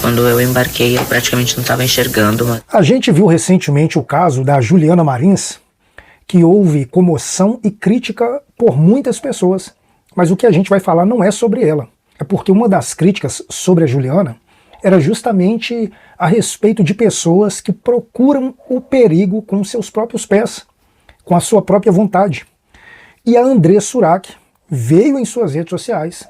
Quando eu embarquei, eu praticamente não estava enxergando. A gente viu recentemente o caso da Juliana Marins, que houve comoção e crítica por muitas pessoas. Mas o que a gente vai falar não é sobre ela. É porque uma das críticas sobre a Juliana era justamente a respeito de pessoas que procuram o perigo com seus próprios pés, com a sua própria vontade. E a André Surak veio em suas redes sociais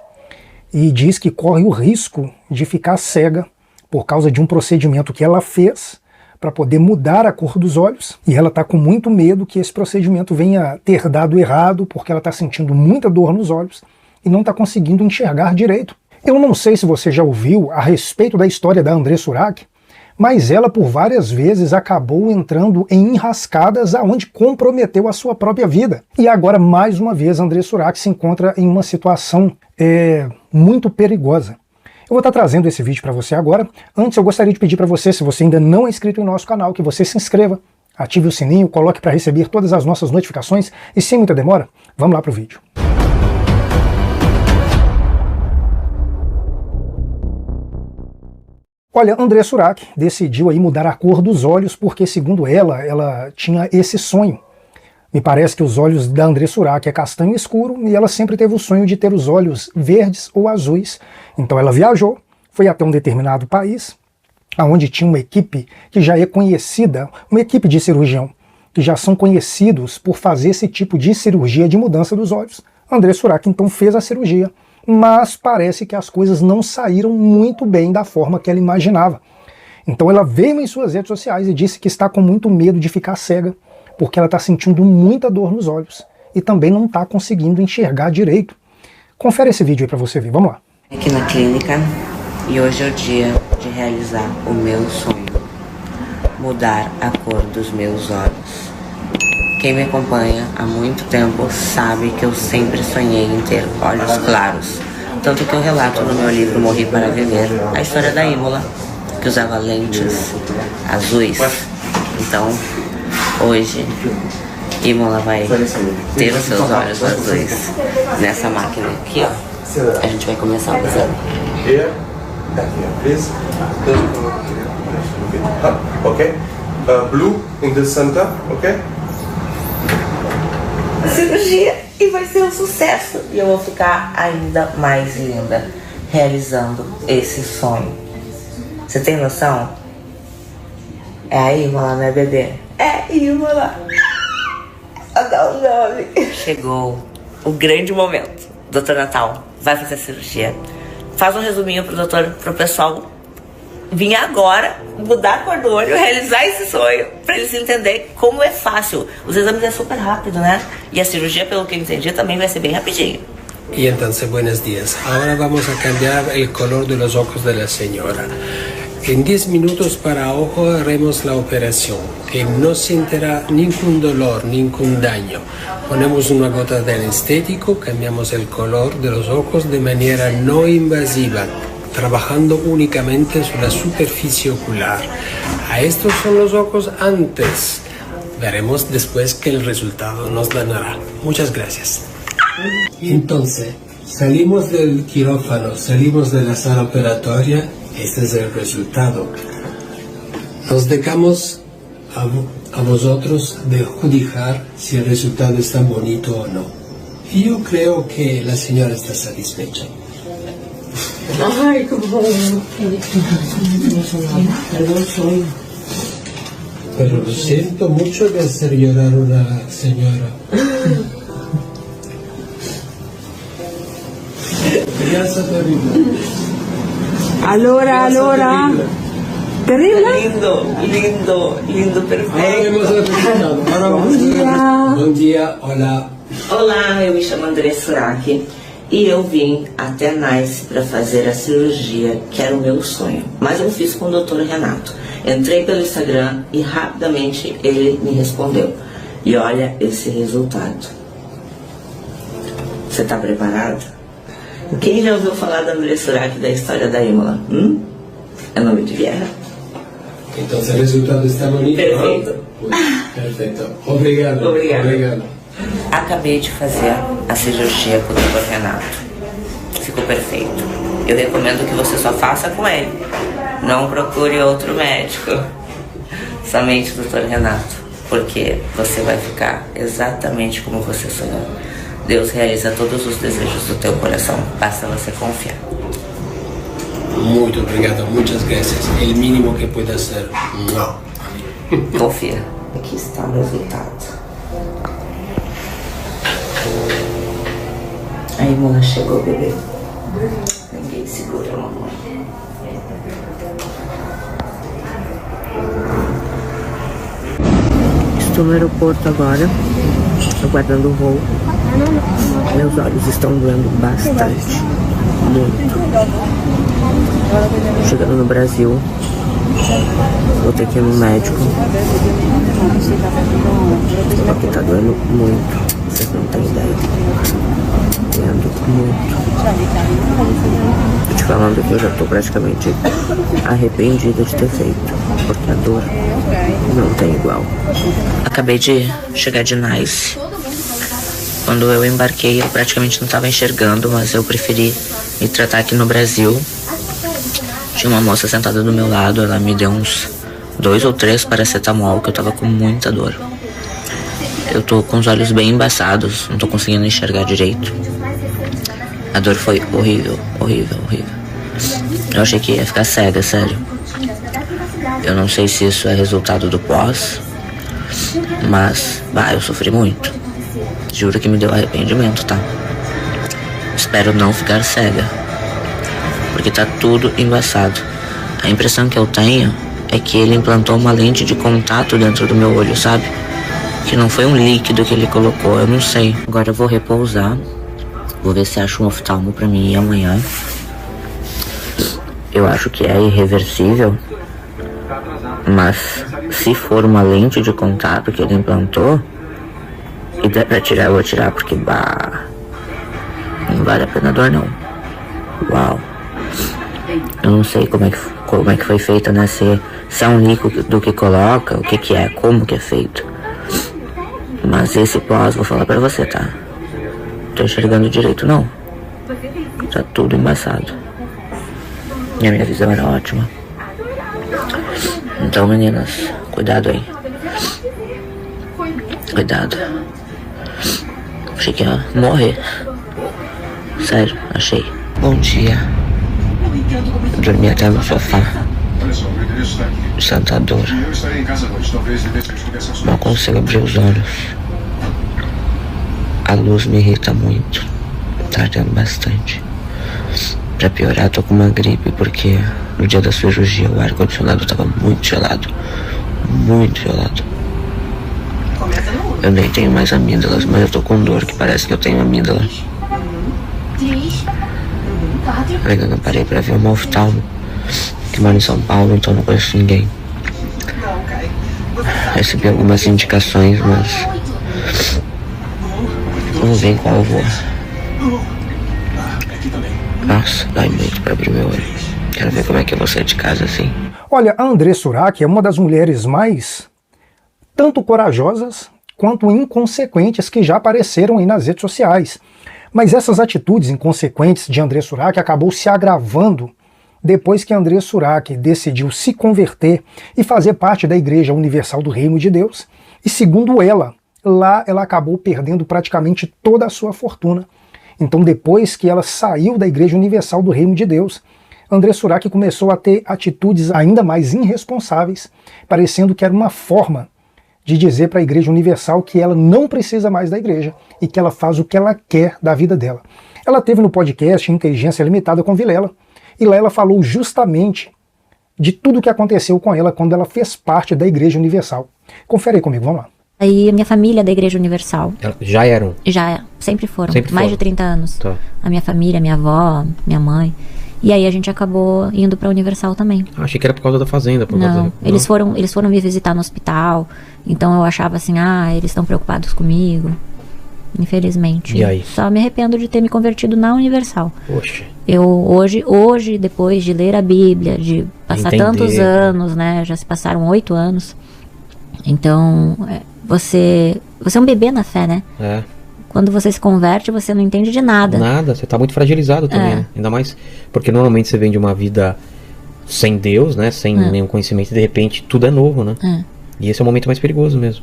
e diz que corre o risco de ficar cega por causa de um procedimento que ela fez para poder mudar a cor dos olhos, e ela está com muito medo que esse procedimento venha ter dado errado, porque ela está sentindo muita dor nos olhos e não está conseguindo enxergar direito. Eu não sei se você já ouviu a respeito da história da André Surak, mas ela por várias vezes acabou entrando em enrascadas aonde comprometeu a sua própria vida. E agora, mais uma vez, a André Surak se encontra em uma situação muito perigosa. Eu vou estar trazendo esse vídeo para você agora. Antes, eu gostaria de pedir para você, se você ainda não é inscrito em nosso canal, que você se inscreva, ative o sininho, coloque para receber todas as nossas notificações e, sem muita demora, vamos lá para o vídeo. Olha, André Surak decidiu aí mudar a cor dos olhos porque, segundo ela tinha esse sonho. Me parece que os olhos da André Surak é castanho escuro e ela sempre teve o sonho de ter os olhos verdes ou azuis. Então ela viajou, foi até um determinado país, onde tinha uma equipe que já é conhecida, uma equipe de cirurgião, que já são conhecidos por fazer esse tipo de cirurgia de mudança dos olhos. André Surak então fez a cirurgia, mas parece que as coisas não saíram muito bem da forma que ela imaginava. Então ela veio em suas redes sociais e disse que está com muito medo de ficar cega, porque ela está sentindo muita dor nos olhos e também não está conseguindo enxergar direito. Confere esse vídeo aí para você ver, vamos lá. Aqui na clínica, e hoje é o dia de realizar o meu sonho, mudar a cor dos meus olhos. Quem me acompanha há muito tempo sabe que eu sempre sonhei em ter olhos claros, tanto que eu relato no meu livro Morri para Viver a história da Imola, que usava lentes azuis. Então, hoje, Imola vai ter os seus olhos azuis nessa máquina aqui, ó. A gente vai começar o exame. Okay. Blue in the center, okay? A cirurgia e vai ser um sucesso. E eu vou ficar ainda mais linda realizando esse sonho. Você tem noção? É a Imola, né, bebê? É Imola. Dá um nome. Chegou o grande momento. Doutor Natal vai fazer a cirurgia. Faz um resuminho pro pessoal vir agora, mudar a cor do olho, realizar esse sonho, para eles entenderem como é fácil. Os exames é super rápido, né? E a cirurgia, pelo que eu entendi, também vai ser bem rapidinho. Y entonces, buenos días. Ahora vamos a cambiar el color de los ojos de la señora. En 10 minutos para ojo haremos la operación, que no sentirá ningún dolor, ningún daño. Ponemos una gota de anestético, cambiamos el color de los ojos de manera no invasiva, trabajando únicamente sobre la superficie ocular. A estos son los ojos antes. Veremos después que el resultado nos dará. Muchas gracias. Entonces, salimos del quirófano, salimos de la sala operatoria. Este es el resultado. Nos dejamos a vosotros de juzgar si el resultado está bonito o no. Y yo creo que la señora está satisfecha. Ay, cómo perdón, soy. Pero lo siento mucho de hacer llorar a una señora. Crianza terrible. Allora. Terrible. Lindo, perfeito. Ahora vemos el resultado. Ahora vamos a ver. Bom dia, hola. Olá, eu me chamo André Surak e eu vim até Nice para fazer a cirurgia, que era o meu sonho. Mas eu fiz com o Dr. Renato. Entrei pelo Instagram e rapidamente ele me respondeu. E olha esse resultado. Você tá preparado? Quem já ouviu falar da André Surak, da história da Imola? É nome de guerra. Então, o resultado está bonito. Perfeito. Perfeito. Obrigado. Acabei de fazer a cirurgia com o Dr. Renato. Ficou perfeito. Eu recomendo que você só faça com ele. Não procure outro médico. Somente o Dr. Renato. Porque você vai ficar exatamente como você sonhou. Deus realiza todos os desejos do teu coração. Basta você confiar. Muito obrigado, muitas graças. É o mínimo que pode ser. Não. Confia. Aqui está o resultado. Aí, mãe, chegou o bebê. Ninguém segura a mamãe. Estou no aeroporto agora, aguardando o voo. Meus olhos estão doendo bastante, muito. Chegando no Brasil, vou ter que ir no médico. Porque tá doendo muito, vocês não têm ideia. Doendo muito. Tô te falando que eu já tô praticamente arrependida de ter feito, porque a dor não tem igual. Acabei de chegar de Nice. Quando eu embarquei, eu praticamente não estava enxergando, mas eu preferi me tratar aqui no Brasil. Tinha uma moça sentada do meu lado, ela me deu uns 2 ou 3 paracetamol, que eu tava com muita dor. Eu tô com os olhos bem embaçados, não tô conseguindo enxergar direito. A dor foi horrível, horrível, horrível. Eu achei que ia ficar cega, sério. Eu não sei se isso é resultado do pós, mas, eu sofri muito. Juro que me deu arrependimento, tá? Espero não ficar cega, porque tá tudo embaçado. A impressão que eu tenho é que ele implantou uma lente de contato dentro do meu olho, sabe? Que não foi um líquido que ele colocou, eu não sei. Agora eu vou repousar. Vou ver se acho um oftalmo pra mim ir amanhã. Eu acho que é irreversível, mas se for uma lente de contato que ele implantou e der pra tirar, eu vou tirar, porque não vale a pena a dor não. Uau. Eu não sei como é que foi feito, né? Se é um líquido que coloca, o que é, como que é feito. Mas esse pós, vou falar pra você, tá? Tô enxergando direito não. Tá tudo embaçado. E a minha visão era ótima. Então, meninas, cuidado aí. Cuidado. Achei que ia morrer. Sério, achei. Bom dia. Dormi até no sofá. Santa dor. Não consigo abrir os olhos. A luz me irrita muito. Tá ardendo bastante. Pra piorar, tô com uma gripe, porque no dia da cirurgia o ar-condicionado tava muito gelado. Muito gelado. Eu nem tenho mais amígdalas, mas eu tô com dor que parece que eu tenho amígdala. Ainda não parei pra ver uma oftalmo que mora em São Paulo, então não conheço ninguém. Recebi algumas indicações, mas vamos ver em qual eu vou. Nossa, dói muito pra abrir meu olho. Quero ver como é que eu vou sair de casa assim. Olha, a André Surak é uma das mulheres mais tanto corajosas quanto inconsequentes que já apareceram aí nas redes sociais. Mas essas atitudes inconsequentes de André Surak acabou se agravando depois que André Surak decidiu se converter e fazer parte da Igreja Universal do Reino de Deus. E segundo ela, lá ela acabou perdendo praticamente toda a sua fortuna. Então depois que ela saiu da Igreja Universal do Reino de Deus, André Surak começou a ter atitudes ainda mais irresponsáveis, parecendo que era uma forma de dizer para a Igreja Universal que ela não precisa mais da igreja e que ela faz o que ela quer da vida dela. Ela teve no podcast Inteligência Limitada com Vilela, e lá ela falou justamente de tudo o que aconteceu com ela quando ela fez parte da Igreja Universal. Confere aí comigo, vamos lá. Aí a minha família é da Igreja Universal. Já eram? Já, sempre foram. Sempre mais foram. de 30 anos. Tá. A minha família, minha avó, minha mãe. E aí a gente acabou indo pra Universal também. Achei que era por causa da fazenda. Não, eles foram me visitar no hospital. Então eu achava assim, eles estão preocupados comigo. Infelizmente. E aí? Só me arrependo de ter me convertido na Universal. Poxa. Eu hoje, depois de ler a Bíblia, de passar Entender. tantos anos, né? Já se passaram 8 anos. Então, você é um bebê na fé, né? É. Quando você se converte, você não entende de nada. Nada, você tá muito fragilizado também, né? Ainda mais porque normalmente você vem de uma vida sem Deus, né? Sem nenhum conhecimento, e de repente tudo é novo, né? E esse é o momento mais perigoso mesmo.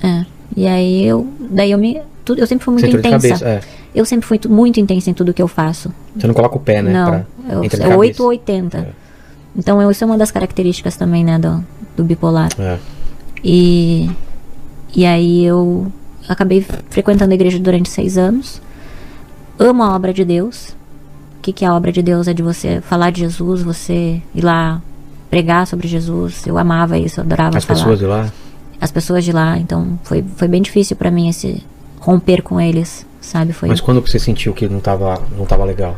E aí eu sempre fui muito Centro de intensa. cabeça, Eu sempre fui muito intensa em tudo que eu faço. Você não coloca o pé, né? Não, é 8 ou 80. Então isso é uma das características também, né, do bipolar. E aí eu acabei frequentando a igreja durante 6 anos. Amo a obra de Deus. O que é a obra de Deus? É de você falar de Jesus, você ir lá pregar sobre Jesus. Eu amava isso, eu adorava falar. As pessoas de lá? As pessoas de lá. Então foi bem difícil pra mim esse romper com eles, sabe? Mas quando você sentiu que não tava legal?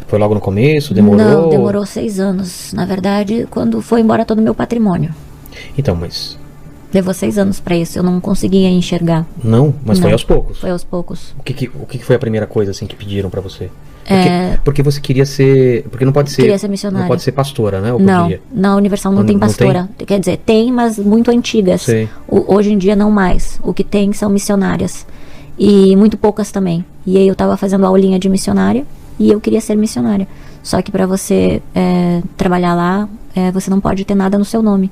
Foi logo no começo? Demorou? Não, demorou 6 anos. Na verdade, quando foi embora todo o meu patrimônio. Então, mas... Levou 6 anos pra isso, eu não conseguia enxergar. Não? Mas foi aos poucos? Foi aos poucos. O que foi a primeira coisa assim que pediram pra você? Porque você queria ser... Porque não pode ser... Queria ser missionária. Não pode ser pastora, né? Ou não, podia? na Universal não tem pastora. Tem? Quer dizer, tem, mas muito antigas. Hoje em dia não mais. O que tem são missionárias. E muito poucas também. E aí eu tava fazendo aulinha de missionária e eu queria ser missionária. Só que pra você trabalhar lá, você não pode ter nada no seu nome.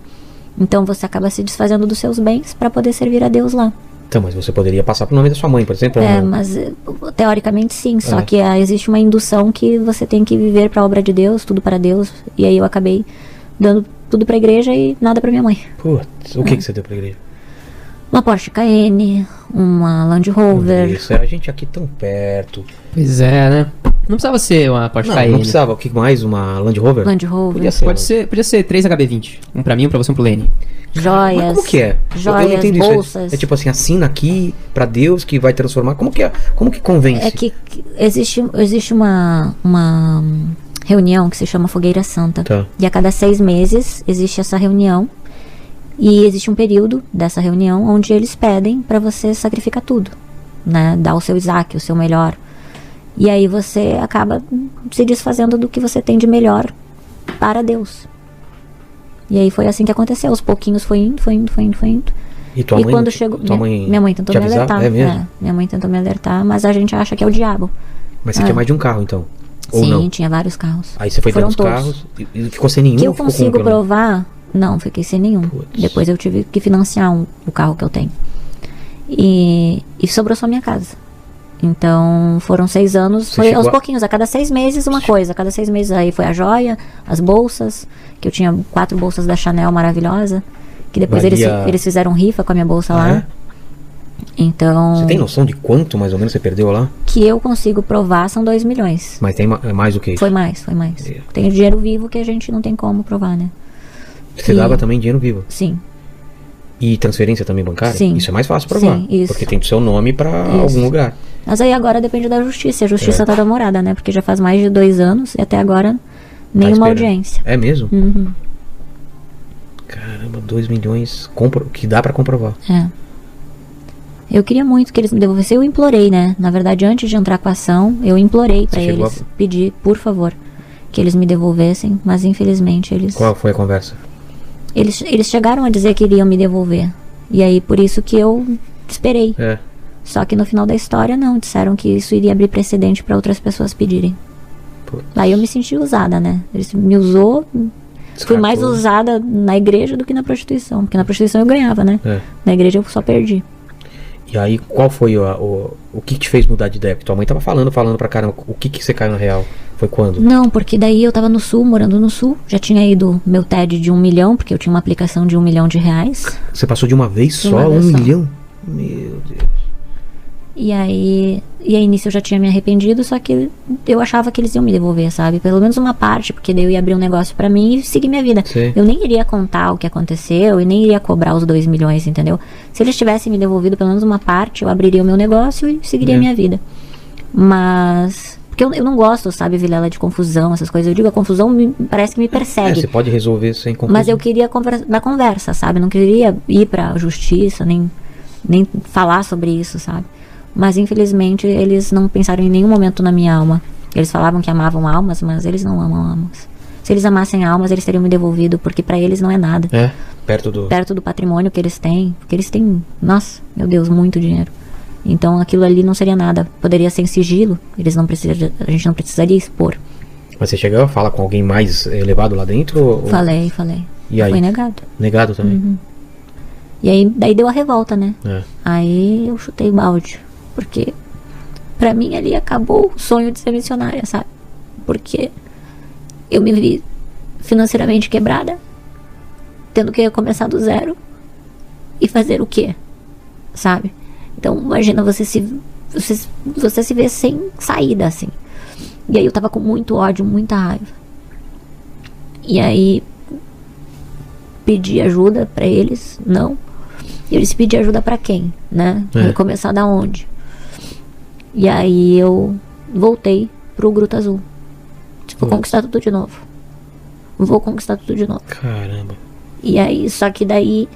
Então você acaba se desfazendo dos seus bens pra poder servir a Deus lá. Então, mas você poderia passar pro nome da sua mãe, por exemplo? Mas teoricamente sim. Só que existe uma indução que você tem que viver pra obra de Deus, tudo para Deus. E aí eu acabei dando tudo pra igreja e nada pra minha mãe. Putz, o que você deu pra igreja? Uma Porsche Cayenne, uma Land Rover. Isso, a gente aqui tão perto. Pois é, né? Não precisava ser uma Porsche Cayenne. Não precisava. O que mais? Uma Land Rover? Land Rover. Podia ser 3 HB20. Um pra mim, um pra você, um pro Lene. Joias. Mas como que é? Joias, eu entendo bolsas. Isso. É tipo assim, assina aqui pra Deus que vai transformar. Como que é? Como que convence? É que existe uma reunião que se chama Fogueira Santa. E a cada 6 meses existe essa reunião. E existe um período dessa reunião onde eles pedem pra você sacrificar tudo, né? Dar o seu Isaac, o seu melhor. E aí você acaba se desfazendo do que você tem de melhor para Deus. E aí foi assim que aconteceu. Aos pouquinhos foi indo. E tua mãe? Quando chegou, minha mãe tentou me alertar. É mesmo? Minha mãe tentou me alertar, mas a gente acha que é o diabo. Mas você tinha mais de um carro, então? Ou Sim, não? Tinha vários carros. Aí você foi dando os carros e ficou sem nenhum? Que eu consigo provar... Não, fiquei sem nenhum. Depois eu tive que financiar o carro que eu tenho. E sobrou só minha casa. Então foram 6 anos. Foi aos pouquinhos, a cada 6 meses uma coisa. A cada 6 meses aí foi a joia, as bolsas. Que eu tinha 4 bolsas da Chanel maravilhosa. Que depois eles fizeram rifa com a minha bolsa lá. Então... Você tem noção de quanto mais ou menos você perdeu lá? Que eu consigo provar são 2 milhões. Mas tem mais do que isso? Foi mais. Tem dinheiro vivo que a gente não tem como provar, né? Você dava também dinheiro vivo? Sim. E transferência também bancária? Sim. Isso é mais fácil provar. Sim, isso. Porque tem o seu nome pra algum lugar. Mas aí agora depende da justiça. A justiça tá demorada, né? Porque já faz mais de 2 anos e até agora nenhuma audiência. É mesmo? Uhum. Caramba, 2 milhões que dá pra comprovar. Eu queria muito que eles me devolvessem. Eu implorei, né? Na verdade, antes de entrar com a ação, eu implorei pra eles pedir, por favor, que eles me devolvessem. Mas infelizmente eles... Qual foi a conversa? Eles chegaram a dizer que iriam me devolver. E aí, por isso que eu esperei. Só que no final da história, não. Disseram que isso iria abrir precedente para outras pessoas pedirem. Aí eu me senti usada, né? Eles me usou. Fui mais usada na igreja do que na prostituição. Porque na prostituição eu ganhava, né? Na igreja eu só perdi. E aí, qual foi o que te fez mudar de ideia? Porque tua mãe tava falando pra caramba. O que você caiu na real? Foi quando? Não, porque daí eu tava no Sul, morando no Sul. Já tinha ido meu TED de 1 milhão, porque eu tinha uma aplicação de 1 milhão de reais. Você passou de uma vez só? 1 milhão? Meu Deus. E aí nisso eu já tinha me arrependido, só que eu achava que eles iam me devolver, sabe? Pelo menos uma parte, porque daí eu ia abrir um negócio pra mim e seguir minha vida. Eu nem iria contar o que aconteceu e nem iria cobrar os 2 milhões, entendeu? Se eles tivessem me devolvido pelo menos uma parte, eu abriria o meu negócio e seguiria minha vida. Mas... Porque eu não gosto, sabe, Vilela, de confusão, essas coisas. Eu digo, a confusão parece que me persegue. Você pode resolver sem confusão. Mas eu queria da conversa, sabe? Não queria ir pra justiça, nem falar sobre isso, sabe? Mas infelizmente eles não pensaram em nenhum momento na minha alma. Eles falavam que amavam almas, mas eles não amam almas. Se eles amassem almas, eles teriam me devolvido, porque pra eles não é nada. Perto do patrimônio que eles têm. Porque eles têm, nossa, meu Deus, muito dinheiro. Então aquilo ali não seria nada. Poderia ser em sigilo, a gente não precisaria expor. Mas você chegou a falar com alguém mais elevado lá dentro? Ou... Falei. E aí? Foi negado. Negado também? Uhum. E aí, daí deu a revolta, né? É. Aí eu chutei o balde. Porque pra mim ali acabou o sonho de ser missionária, sabe? Porque eu me vi financeiramente quebrada, tendo que começar do zero e fazer o quê? Sabe? Então imagina você se vê sem saída, assim. E aí eu tava com muito ódio, muita raiva. E aí pedi ajuda pra eles, não. E eles pediam ajuda pra quem, né? Ia começar da onde? E aí eu voltei pro Gruta Azul. Tipo, conquistar tudo de novo. Vou conquistar tudo de novo. Caramba. E aí, só que daí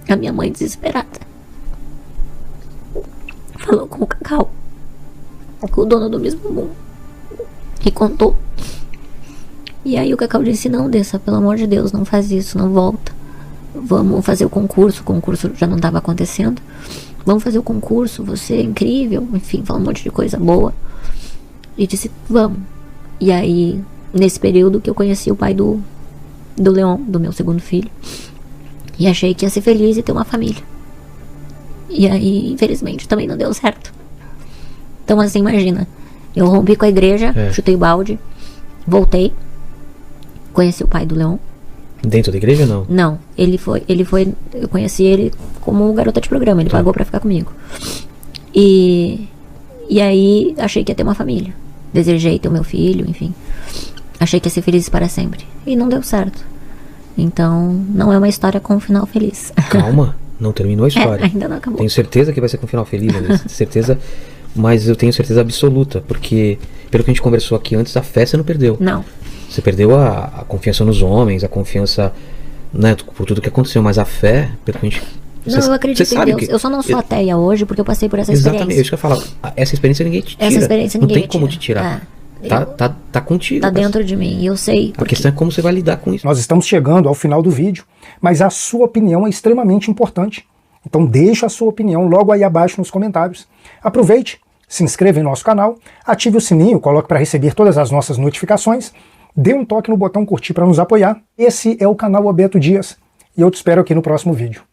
a minha mãe desesperada falou com o Cacau, com o dono do mesmo mundo, e contou. E aí o Cacau disse: não, Dessa, pelo amor de Deus, não faz isso, não volta. Vamos fazer o concurso já não estava acontecendo. Vamos fazer o concurso, você é incrível. Enfim, falou um monte de coisa boa. E disse: vamos. E aí, nesse período que eu conheci o pai do Leon, do meu segundo filho, e achei que ia ser feliz e ter uma família. E aí, infelizmente, também não deu certo. Então, assim, imagina, eu rompi com a igreja, chutei o balde, voltei, conheci o pai do Leon. Dentro da igreja, não? Não, ele foi, eu conheci ele como garota de programa, ele pagou pra ficar comigo. E aí, achei que ia ter uma família. Desejei ter o meu filho, enfim. Achei que ia ser feliz para sempre. E não deu certo. Então, não é uma história com um final feliz. Calma, não terminou a história. Ainda não acabou. Tenho certeza que vai ser com um final feliz, né? Certeza, mas eu tenho certeza absoluta, porque pelo que a gente conversou aqui antes, a fé você não perdeu. Não. Você perdeu a confiança nos homens, a confiança, né, por tudo que aconteceu, mas a fé, pelo que a gente... Não, eu acredito em Deus. Eu só não sou ateia hoje porque eu passei por essa Exatamente, experiência. Exatamente, isso que eu falo. Essa experiência ninguém te tira. Essa experiência ninguém não tem tira. como te tirar. Tá contigo. Tá dentro de mim, eu sei. A questão é como você vai lidar com isso. Nós estamos chegando ao final do vídeo, mas a sua opinião é extremamente importante. Então deixa a sua opinião logo aí abaixo nos comentários. Aproveite, se inscreva em nosso canal, ative o sininho, coloque para receber todas as nossas notificações, dê um toque no botão curtir para nos apoiar. Esse é o canal Abeto Dias e eu te espero aqui no próximo vídeo.